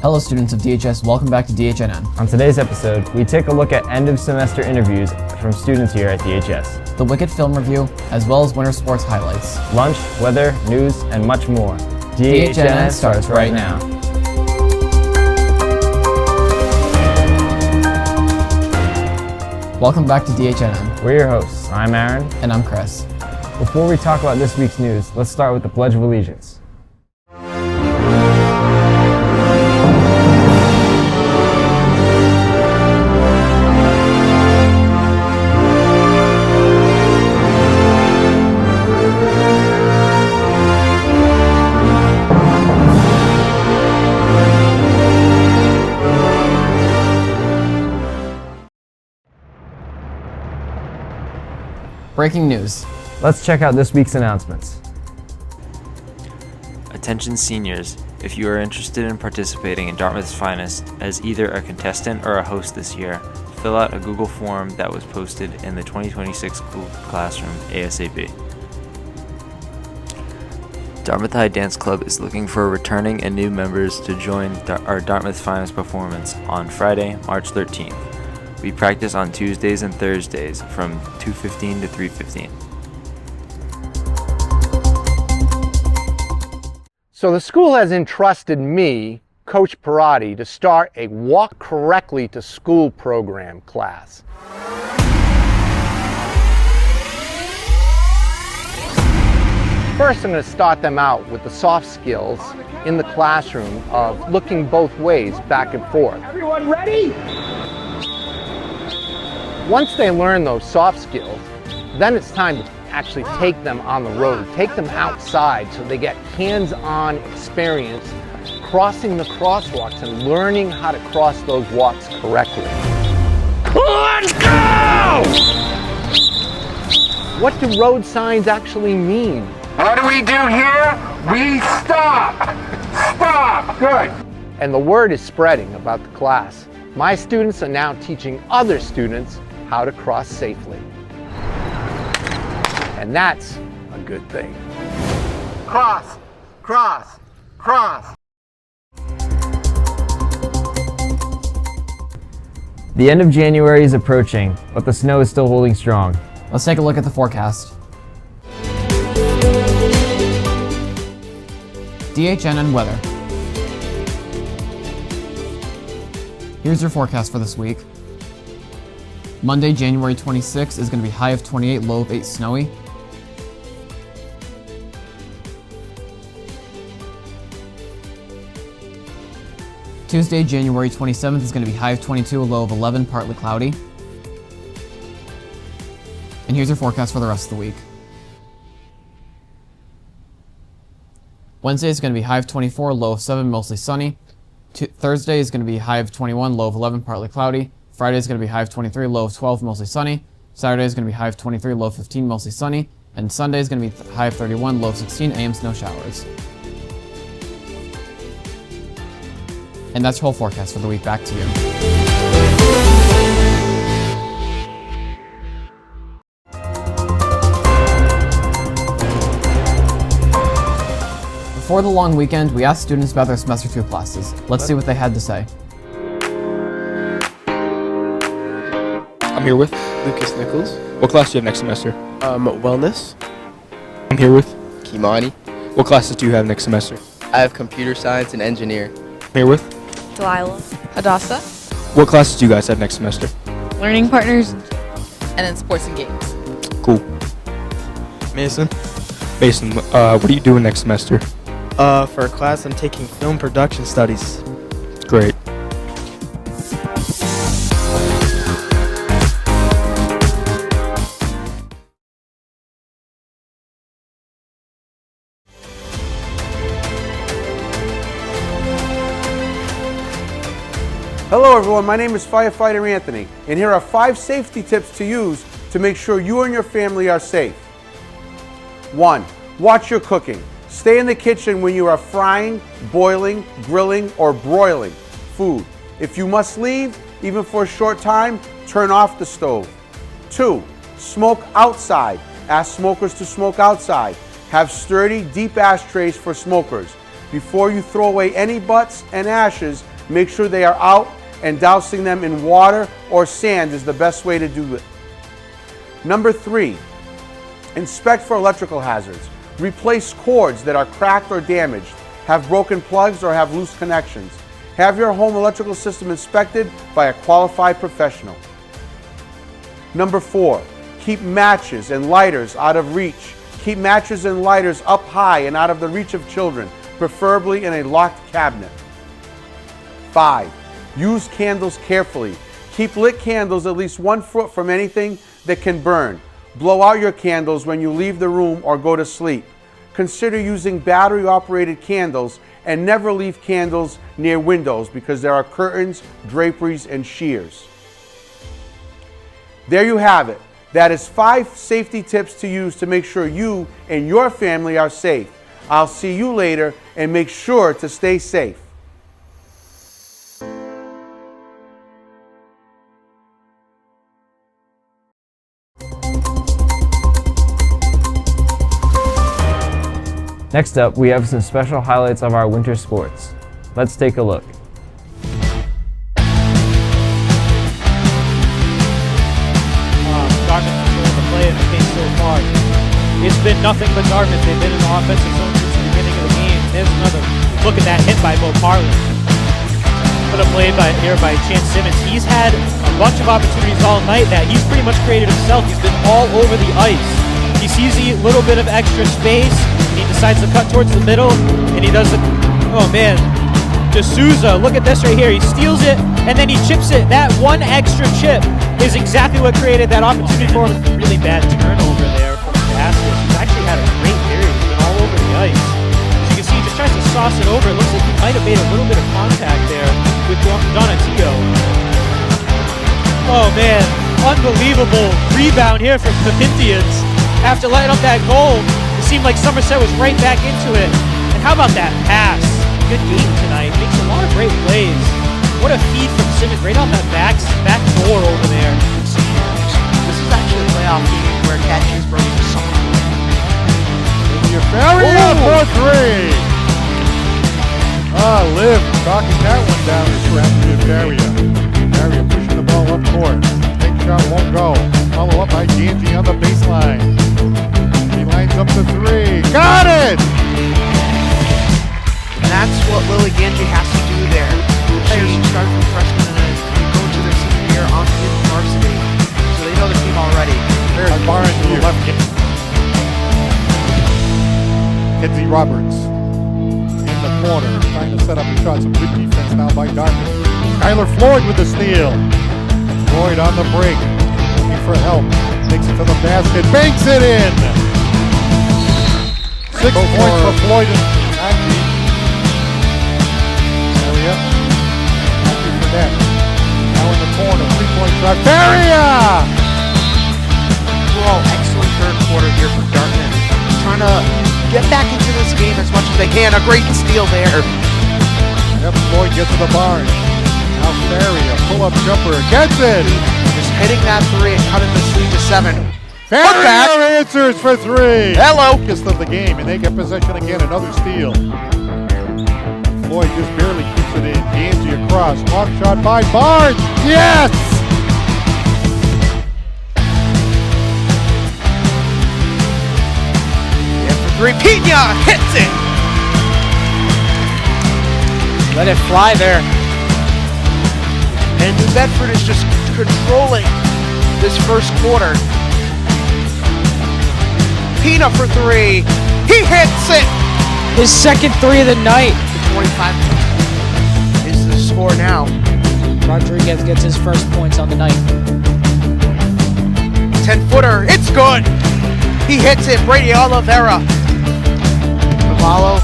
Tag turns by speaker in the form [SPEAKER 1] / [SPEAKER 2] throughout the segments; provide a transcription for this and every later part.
[SPEAKER 1] Hello students of DHS, welcome back to DHNN.
[SPEAKER 2] On today's episode, we take a look at end-of-semester interviews from students here at DHS.
[SPEAKER 1] The Wicked film review, as well as winter sports highlights.
[SPEAKER 2] Lunch, weather, news, and much more.
[SPEAKER 1] DHNN starts right now. Welcome back to DHNN.
[SPEAKER 2] We're your hosts. I'm Aaron.
[SPEAKER 1] And I'm Chris.
[SPEAKER 2] Before we talk about this week's news, let's start with the Pledge of Allegiance.
[SPEAKER 1] Breaking news.
[SPEAKER 2] Let's check out this week's announcements.
[SPEAKER 3] Attention seniors, if you are interested in participating in Dartmouth's Finest as either a contestant or a host this year, fill out a Google form that was posted in the 2026 Google Classroom ASAP. Dartmouth High Dance Club is looking for returning and new members to join our Dartmouth Finest performance on Friday, March 13th. We practice on Tuesdays and Thursdays from 2:15 to 3:15.
[SPEAKER 4] So the school has entrusted me, Coach Perotti, to start a Walk Correctly to School program class. First, I'm going to start them out with the soft skills in the classroom of looking both ways, back and forth.
[SPEAKER 5] Everyone ready?
[SPEAKER 4] Once they learn those soft skills, then it's time to actually take them on the road, take them outside so they get hands-on experience crossing the crosswalks and learning how to cross those walks correctly.
[SPEAKER 5] Let's go!
[SPEAKER 4] What do road signs actually mean?
[SPEAKER 5] What do we do here? We stop! Stop! Good.
[SPEAKER 4] And the word is spreading about the class. My students are now teaching other students how to cross safely. And that's a good thing. Cross, cross, cross.
[SPEAKER 2] The end of January is approaching, but the snow is still holding strong.
[SPEAKER 1] Let's take a look at the forecast. DHNN weather. Here's your forecast for this week. Monday, January 26th is going to be high of 28, low of 8, snowy. Tuesday, January 27th is going to be high of 22, a low of 11, partly cloudy. And here's your forecast for the rest of the week. Wednesday is going to be high of 24, low of 7, mostly sunny. Thursday is going to be high of 21, low of 11, partly cloudy. Friday is going to be high of 23, low of 12, mostly sunny. Saturday is going to be high of 23, low of 15, mostly sunny. And Sunday is going to be high of 31, low of 16, a.m. no showers. And that's your whole forecast for the week. Back to you. Before the long weekend, we asked students about their semester 2 classes. Let's see what they had to say.
[SPEAKER 6] I'm here with
[SPEAKER 7] Lucas Nichols.
[SPEAKER 6] What class do you have next semester?
[SPEAKER 7] Wellness.
[SPEAKER 6] I'm here with
[SPEAKER 7] Kimani.
[SPEAKER 6] What classes do you have next semester?
[SPEAKER 7] I have computer science and engineer.
[SPEAKER 6] I'm here with
[SPEAKER 8] Delilah. Hadassah.
[SPEAKER 6] What classes do you guys have next semester?
[SPEAKER 8] Learning partners. And then sports and games.
[SPEAKER 6] Cool.
[SPEAKER 7] Mason.
[SPEAKER 6] Mason, what are you doing next semester?
[SPEAKER 7] For a class I'm taking film production studies.
[SPEAKER 6] Great.
[SPEAKER 9] Hello everyone, my name is Firefighter Anthony, and here are 5 safety tips to use to make sure you and your family are safe. 1. Watch your cooking. Stay in the kitchen when you are frying, boiling, grilling, or broiling food. If you must leave, even for a short time, turn off the stove. 2. Smoke outside. Ask smokers to smoke outside. Have sturdy, deep ashtrays for smokers. Before you throw away any butts and ashes, make sure they are out, and dousing them in water or sand is the best way to do it. Number 3, inspect for electrical hazards. Replace cords that are cracked or damaged, have broken plugs, or have loose connections. Have your home electrical system inspected by a qualified professional. Number 4, keep matches and lighters out of reach. Keep matches and lighters up high and out of the reach of children, preferably in a locked cabinet. 5, use candles carefully. Keep lit candles at least 1 foot from anything that can burn. Blow out your candles when you leave the room or go to sleep. Consider using battery-operated candles and never leave candles near windows because there are curtains, draperies, and shears. There you have it. That is 5 safety tips to use to make sure you and your family are safe. I'll see you later, and make sure to stay safe.
[SPEAKER 2] Next up, we have some special highlights of our winter sports. Let's take a look.
[SPEAKER 10] Dartmouth controlling the play in the game so far. It's been nothing but Dartmouth. They've been in the offensive zone since the beginning of the game. There's another look at that hit by Bo Parlin. Put a play here by Chance Simmons. He's had a bunch of opportunities all night that he's pretty much created himself. He's been all over the ice. He sees a little bit of extra space. He decides to cut towards the middle, and he does it. Oh man, D'Souza, look at this right here. He steals it, and then he chips it. That one extra chip is exactly what created that opportunity for him. Really bad turnover there from Vasquez. He's actually had a great period. He's been all over the ice. As you can see, he just tries to sauce it over. It looks like he might have made a little bit of contact there with Donatillo. Oh man, unbelievable rebound here from the Corinthians. After letting up that goal, it seemed like Somerset was right back into it. And how about that pass? Good game tonight. Makes a lot of great plays. What a feed from Simmons right on that back door over there.
[SPEAKER 11] This is actually a playoff game where catches broke the song.
[SPEAKER 12] Faria for 3. Liv knocking that one down to Faria. Faria pushing the ball up court. Big shot won't go. Follow up by Ganji on the baseline. He lines up the 3. Got it!
[SPEAKER 11] And that's what Lily Ganji has to do there. Players who started from freshman and go to their senior year on the varsity. So they know the team already.
[SPEAKER 12] There's Barnes to the left. Kenzie Roberts in the corner, trying to set up a shot. Some good defense now by Dartmouth. Skylar Floyd with the steal. Floyd on the break, looking for help. Takes it to the basket, banks it in. 6 points for Floyd and Angie. Faria. Angie for that. Now in the corner, 3-point shot. Faria!
[SPEAKER 11] Overall, excellent third quarter here for Dartmouth. Trying to get back into this game as much as they can. A great steal there.
[SPEAKER 12] Yep, Floyd gets to the barn. Now Faria, pull-up jumper, gets it!
[SPEAKER 11] Just hitting that 3 and cutting this lead to 7.
[SPEAKER 12] Faria answers for 3!
[SPEAKER 11] Hello!
[SPEAKER 12] Focus of the game, and they get possession again, another steal. Floyd just barely keeps it in. Ganji across, off shot by Barnes! Yes!
[SPEAKER 11] And for 3, Pina hits it!
[SPEAKER 10] Let it fly there.
[SPEAKER 11] And New Bedford is just controlling this first quarter. Pina for 3. He hits it!
[SPEAKER 10] His second 3 of the night.
[SPEAKER 11] 25 is the score now.
[SPEAKER 10] Rodriguez gets his first points on the night.
[SPEAKER 11] 10-footer, it's good! He hits it, Brady Oliveira. Cavallo.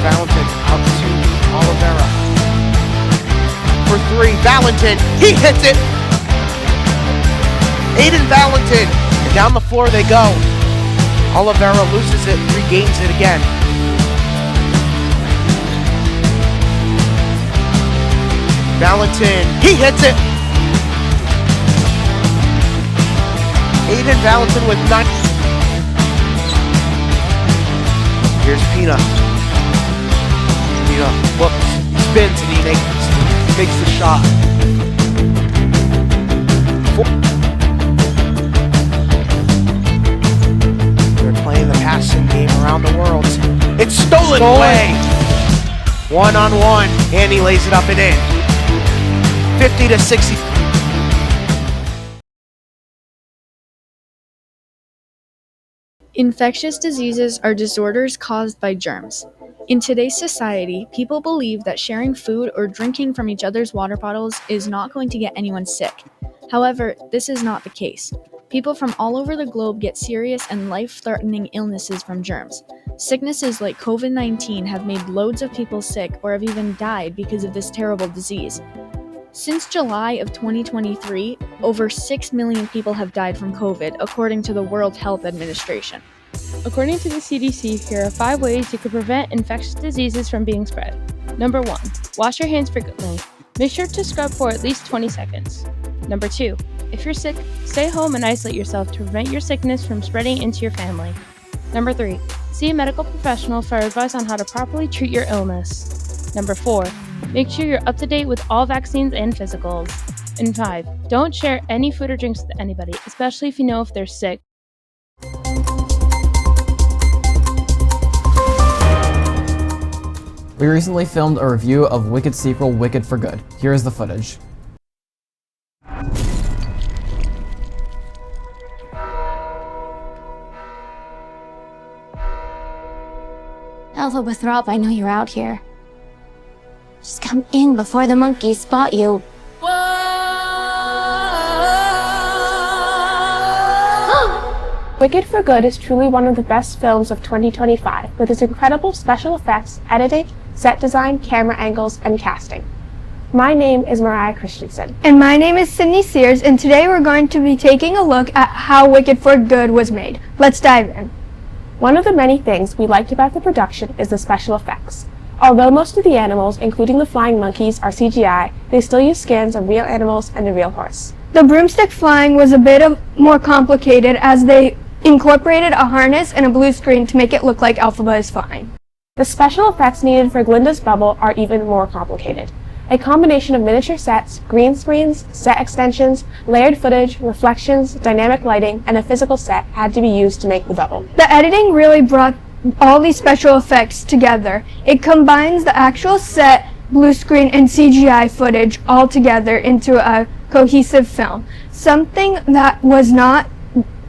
[SPEAKER 11] Valentin out to Oliveira. For 3, Valentin, he hits it! Aiden Valentin, and down the floor they go. Oliveira loses it, regains it again. Valentin, he hits it! Aiden Valentin with 9. Here's Pina. you know, look, he spins and he makes the shot. They're playing the passing game around the world. It's stolen away. 1-on-1, and he lays it up and in. 50-60.
[SPEAKER 13] Infectious diseases are disorders caused by germs. In today's society, people believe that sharing food or drinking from each other's water bottles is not going to get anyone sick. However, this is not the case. People from all over the globe get serious and life-threatening illnesses from germs. Sicknesses like COVID-19 have made loads of people sick or have even died because of this terrible disease. Since July of 2023, over 6 million people have died from COVID, according to the World Health Administration.
[SPEAKER 14] According to the CDC, here are 5 ways you can prevent infectious diseases from being spread. Number 1. Wash your hands frequently. Make sure to scrub for at least 20 seconds. Number 2. If you're sick, stay home and isolate yourself to prevent your sickness from spreading into your family. Number 3. See a medical professional for advice on how to properly treat your illness. Number 4. Make sure you're up to date with all vaccines and physicals. And 5. Don't share any food or drinks with anybody, especially if you know if they're sick.
[SPEAKER 1] We recently filmed a review of Wicked sequel Wicked for Good. Here is the footage.
[SPEAKER 15] Alpha Throp, I know you're out here. Just come in before the monkeys spot you.
[SPEAKER 16] Wicked for Good is truly one of the best films of 2025, with its incredible special effects, editing, set design, camera angles, and casting. My name is Mariah Christensen.
[SPEAKER 17] And my name is Sydney Sears, and today we're going to be taking a look at how Wicked for Good was made. Let's dive in.
[SPEAKER 16] One of the many things we liked about the production is the special effects. Although most of the animals, including the flying monkeys, are CGI, they still use skins of real animals and a real horse.
[SPEAKER 17] The broomstick flying was a bit more complicated as they incorporated a harness and a blue screen to make it look like Elphaba is flying.
[SPEAKER 16] The special effects needed for Glinda's bubble are even more complicated. A combination of miniature sets, green screens, set extensions, layered footage, reflections, dynamic lighting, and a physical set had to be used to make the bubble.
[SPEAKER 17] The editing really brought all these special effects together. It combines the actual set, blue screen, and CGI footage all together into a cohesive film. Something that was not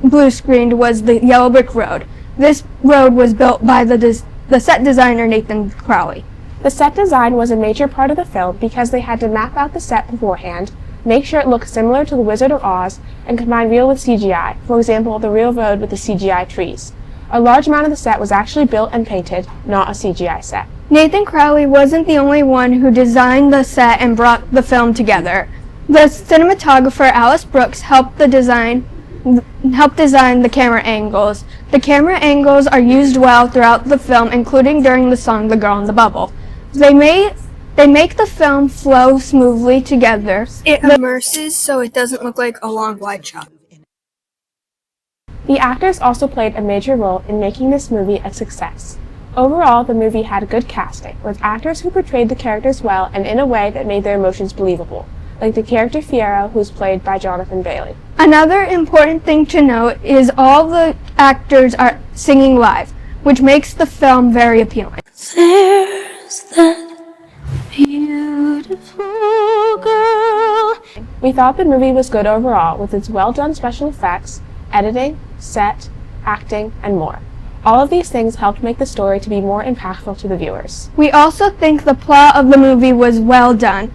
[SPEAKER 17] blue screened was the Yellow Brick Road. This road was built by the set designer Nathan Crowley.
[SPEAKER 16] The set design was a major part of the film because they had to map out the set beforehand, make sure it looked similar to The Wizard of Oz, and combine real with CGI, for example, the real road with the CGI trees. A large amount of the set was actually built and painted, not a CGI set.
[SPEAKER 17] Nathan Crowley wasn't the only one who designed the set and brought the film together. The cinematographer Alice Brooks helped design the camera angles. The camera angles are used well throughout the film, including during the song The Girl in the Bubble. They make the film flow smoothly together.
[SPEAKER 18] It immerses so it doesn't look like a long wide shot.
[SPEAKER 16] The actors also played a major role in making this movie a success. Overall, the movie had good casting, with actors who portrayed the characters well and in a way that made their emotions believable, like the character Fiero, who's played by Jonathan Bailey.
[SPEAKER 17] Another important thing to note is all the actors are singing live, which makes the film very appealing.
[SPEAKER 15] There's that beautiful girl.
[SPEAKER 16] We thought the movie was good overall, with its well-done special effects, editing, set, acting, and more. All of these things helped make the story to be more impactful to the viewers.
[SPEAKER 17] We also think the plot of the movie was well done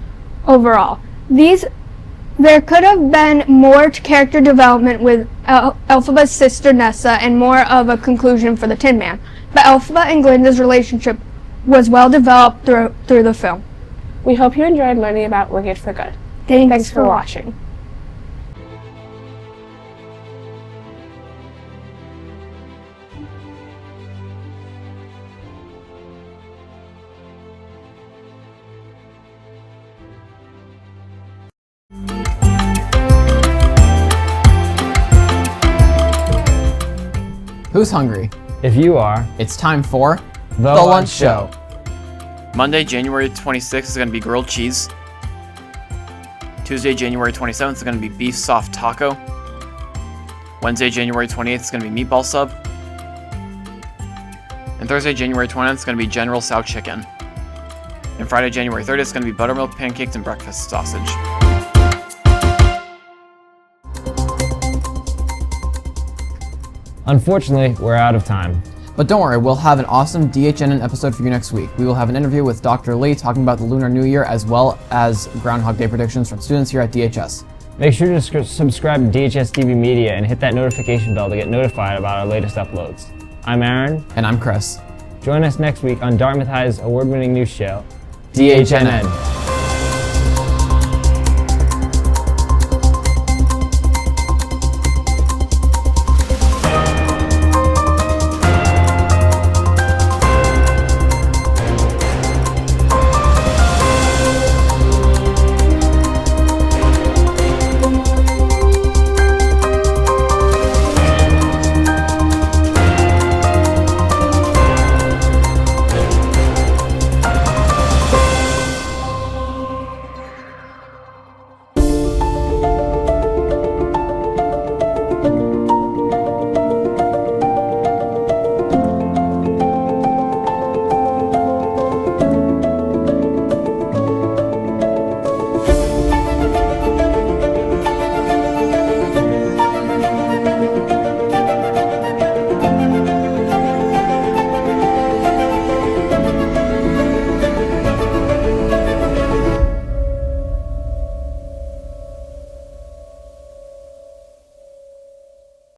[SPEAKER 17] overall. There could have been more character development with Elphaba's sister Nessa and more of a conclusion for the Tin Man, but Elphaba and Glinda's relationship was well developed through the film.
[SPEAKER 16] We hope you enjoyed learning about Wicked for Good. Thanks for watching.
[SPEAKER 1] Who's hungry?
[SPEAKER 2] If you are,
[SPEAKER 1] it's time for
[SPEAKER 2] The Lunch Show.
[SPEAKER 1] Monday, January 26th is going to be grilled cheese. Tuesday, January 27th is going to be beef soft taco. Wednesday, January 28th is going to be meatball sub. And Thursday, January 29th is going to be General Tso chicken. And Friday, January 30th is going to be buttermilk pancakes and breakfast sausage.
[SPEAKER 2] Unfortunately, we're out of time.
[SPEAKER 1] But don't worry, we'll have an awesome DHNN episode for you next week. We will have an interview with Dr. Lee talking about the Lunar New Year as well as Groundhog Day predictions from students here at DHS.
[SPEAKER 2] Make sure to subscribe to DHS TV Media and hit that notification bell to get notified about our latest uploads. I'm Aaron.
[SPEAKER 1] And I'm Chris.
[SPEAKER 2] Join us next week on Dartmouth High's award-winning news show,
[SPEAKER 1] DHNN.